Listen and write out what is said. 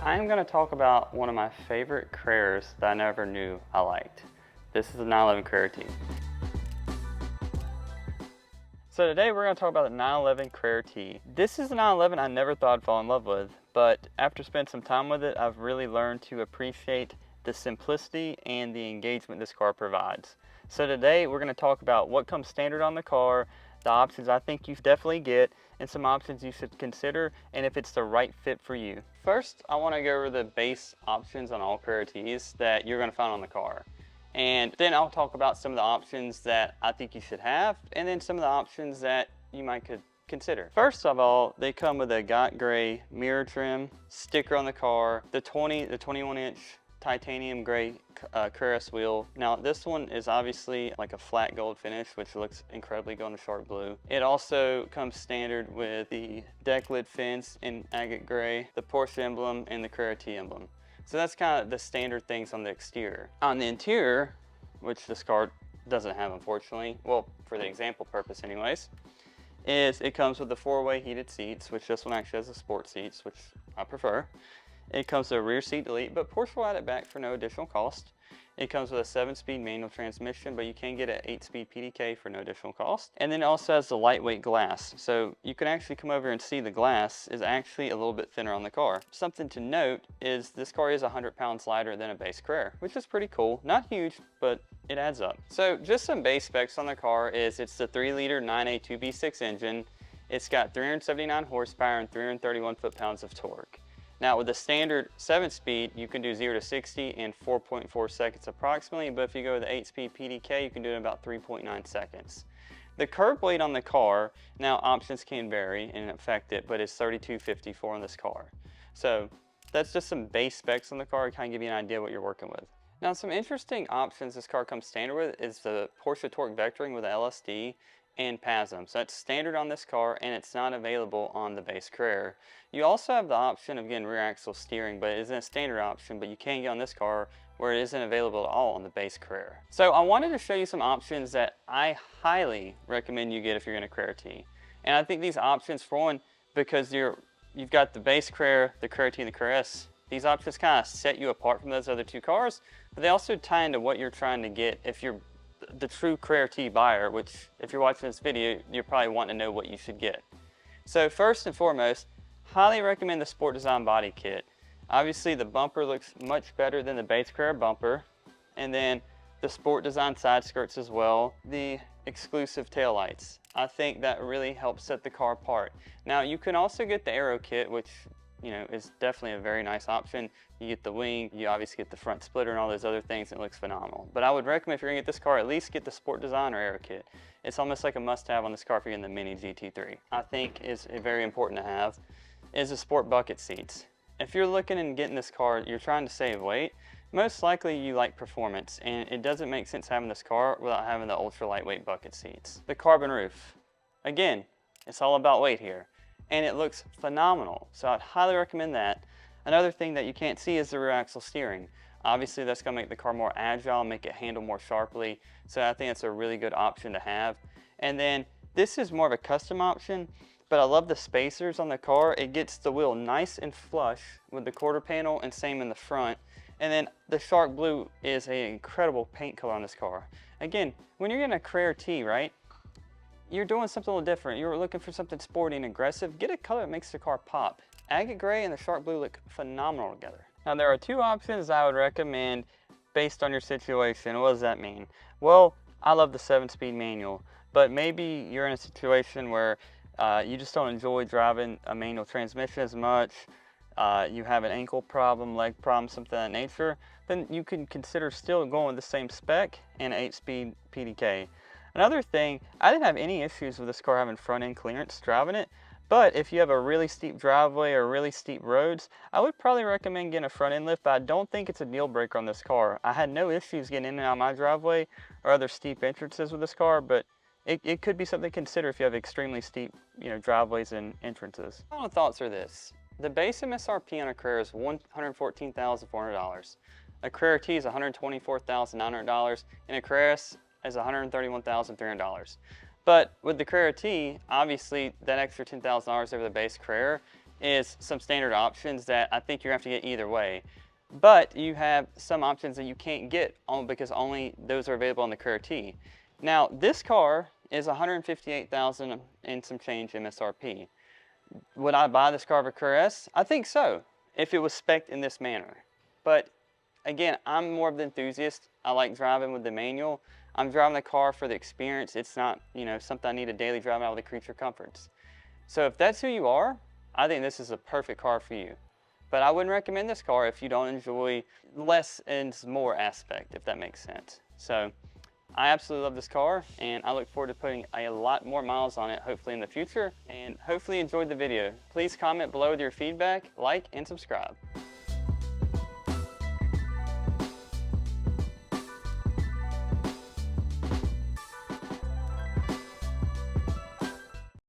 I'm going to talk about one of my favorite Carreras that I never knew I liked. This is the 911 Carrera T. So today we're going to talk about the 911 Carrera T. This is the 911 I never thought I'd fall in love with, but after spending some time with it, I've really learned to appreciate the simplicity and the engagement this car provides. So today we're going to talk about what comes standard on the car, the options I think you definitely get, and some options you should consider, and if it's the right fit for you. First, I want to go over the base options on all Carrera Ts that you're going to find on the car. And then I'll talk about some of the options that I think you should have, and then some of the options that you might could consider. First of all, they come with a got gray mirror trim, sticker on the car, the 21-inch titanium gray Carrera wheel. Now this one is obviously like a flat gold finish, which looks incredibly good on the shark blue. It also comes standard with the deck lid fence in agate gray, the Porsche emblem, and the Carrera T emblem. So that's kind of the standard things on the exterior. On the interior, which this car doesn't have unfortunately, well for the example purpose anyways, is it comes with the 4-way heated seats, which this one actually has the sport seats, which I prefer. It comes with a rear seat delete, but Porsche will add it back for no additional cost. It comes with a 7-speed manual transmission, but you can get an 8-speed PDK for no additional cost. And then it also has the lightweight glass. So you can actually come over and see the glass is actually a little bit thinner on the car. Something to note is this car is 100 pounds lighter than a base Carrera, which is pretty cool. Not huge, but it adds up. So just some base specs on the car is it's the 3-liter 9A 2B6 engine. It's got 379 horsepower and 331 foot-pounds of torque. Now with the standard 7-speed, you can do 0 to 60 in 4.4 seconds approximately, but if you go with the 8-speed PDK, you can do it in about 3.9 seconds. The curb weight on the car, now options can vary and affect it, but it's 3254 on this car. So that's just some base specs on the car to kind of give you an idea of what you're working with. Now some interesting options this car comes standard with is the Porsche torque vectoring with LSD and PASM. So that's standard on this car and it's not available on the base Carrera. You also have the option of getting rear axle steering, but it isn't a standard option, but you can get on this car where it isn't available at all on the base Carrera. So I wanted to show you some options that I highly recommend you get if you're in a Carrera T. And I think these options, for one, because you've got the base Carrera, the Carrera T, and the Carrera S, these options kind of set you apart from those other two cars, but they also tie into what you're trying to get if you're the true Carrera T buyer, which if you're watching this video, you're probably wanting to know what you should get. So first and foremost, highly recommend the Sport Design body kit. Obviously the bumper looks much better than the base Carrera bumper, and then the Sport Design side skirts as well, the exclusive taillights. I think that really helps set the car apart. Now you can also get the Aero kit, which is definitely a very nice option. You get the wing, you obviously get the front splitter and all those other things, and it looks phenomenal. But I would recommend if you're gonna get this car, at least get the Sport Design or Aero kit. It's almost like a must-have on this car if you're in the Mini GT3. I think is very important to have is the sport bucket seats. If you're looking and getting this car, you're trying to save weight, most likely you like performance, and it doesn't make sense having this car without having the ultra lightweight bucket seats. The carbon roof, again, it's all about weight here. And it looks phenomenal, so I'd highly recommend that. Another thing that you can't see is the rear axle steering. Obviously that's going to make the car more agile, make it handle more sharply, so I think that's a really good option to have. And then this is more of a custom option, but I love the spacers on the car. It gets the wheel nice and flush with the quarter panel, and same in the front. And then the shark blue is an incredible paint color on this car. Again, when you're getting a Carrera T, right? You're doing something a little different. You're looking for something sporty and aggressive. Get a color that makes the car pop. Agate gray and the shark blue look phenomenal together. Now there are two options I would recommend based on your situation. What does that mean? Well, I love the 7-speed manual, but maybe you're in a situation where you just don't enjoy driving a manual transmission as much. You have an ankle problem, leg problem, something of that nature. Then you can consider still going with the same spec and 8-speed PDK. Another thing, I didn't have any issues with this car having front end clearance driving it, but if you have a really steep driveway or really steep roads, I would probably recommend getting a front end lift, but I don't think it's a deal breaker on this car. I had no issues getting in and out of my driveway or other steep entrances with this car, but it could be something to consider if you have extremely steep driveways and entrances. Final thoughts are this. The base MSRP on a Carrera is $114,400. A Carrera T is $124,900, and a Carrera S is $131,300. But with the Carrera T, obviously that extra $10,000 over the base Carrera is some standard options that I think you're going to have to get either way. But you have some options that you can't get on because only those are available on the Carrera T. Now, this car is $158,000 and some change MSRP. Would I buy this car over Carrera S? I think so, if it was spec'd in this manner. But again, I'm more of the enthusiast. I like driving with the manual. I'm driving the car for the experience. It's not, you know, something I need to daily drive out with the creature comforts. So if that's who you are, I think this is a perfect car for you. But I wouldn't recommend this car if you don't enjoy less and more aspect, if that makes sense. So I absolutely love this car, and I look forward to putting a lot more miles on it, hopefully in the future, and hopefully you enjoyed the video. Please comment below with your feedback, like, and subscribe.